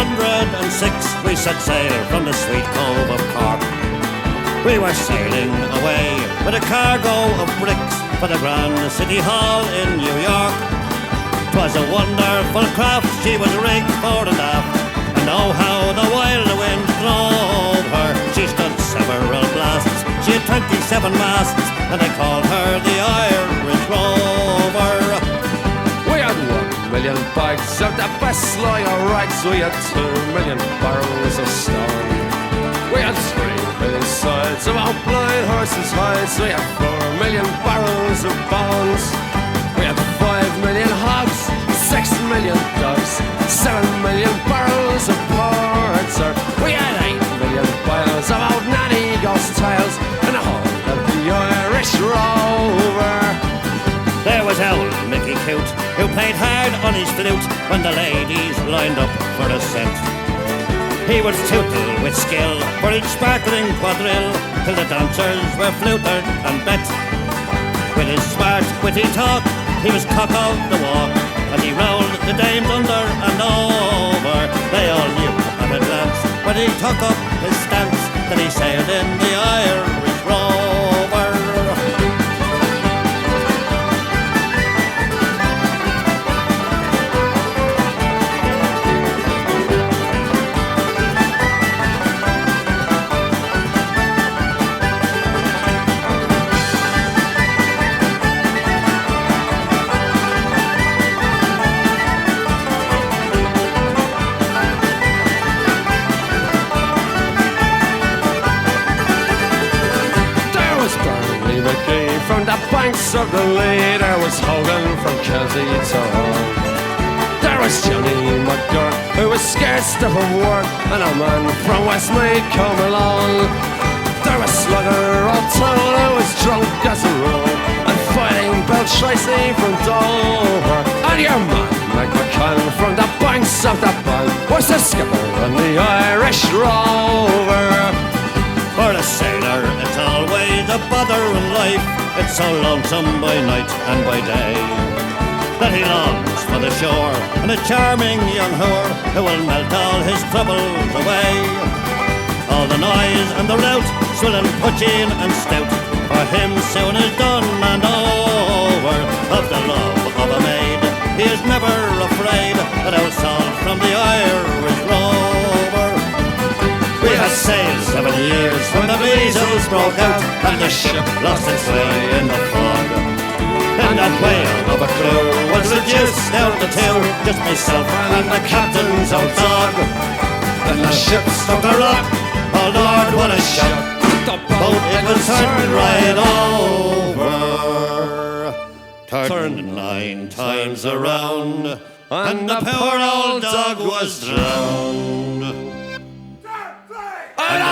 1806 we set sail from the sweet cove of Cork. We were sailing away with a cargo of bricks for the Grand City Hall in New York. 'Twas a wonderful craft, she was rigged fore and aft, and oh how the wild wind drove her. She stood several blasts, she had 27 masts, and they called her the Irish Rover. We had 1,000,000 bags of the best lager rags. We had 2,000,000 barrels of stone. We had 3,000,000 sides of our blind horses' hides. We had 4,000,000 barrels of bones. We had 5,000,000 hogs, 6,000,000 dogs, 7,000,000 barrels of porter. We had 8,000,000 bales of old Nanny Ghost tales, and the whole of the Irish Rover. There was old Mickey Coote, who played hard on his flute when the ladies lined up for a scent. He would tootle with skill for each sparkling quadrille, till the dancers were flutered and bet. With his smart, witty talk, he was cock of the walk, and he rolled the dames under and over. They all knew at a glance when he took up his stance that he sailed in the Irish Rover. From the banks of the Lee, there was Hogan from Kelsey to Hull. There was Johnny McGurk, who was scared stiff of work, and a man from Westmeath come along. There was Slugger O'Toole, who was drunk as a rule, and fighting Bill Tracy from Dover. And your man, Mike McCann, from the banks of the Bank, was the skipper on the Irish Rover. For a sailor, it's always a bother in life. It's so lonesome by night and by day that he longs for the shore and a charming young whore who will melt all his troubles away. All the noise and the rout, swilling, pudging and stout, for him soon is done and over. Of the love of a maid, he is never afraid, that I was sold from the Irish Rover. We had sailed 7 years when the measles broke out, and the ship lost its way in the fog. And that whale of a crew was reduced down to 2, just myself and the captain's old dog. Then the ship struck a rock, oh Lord, what a shock! The boat, it was turned right over, turned 9 times around, and the poor old dog was drowned. And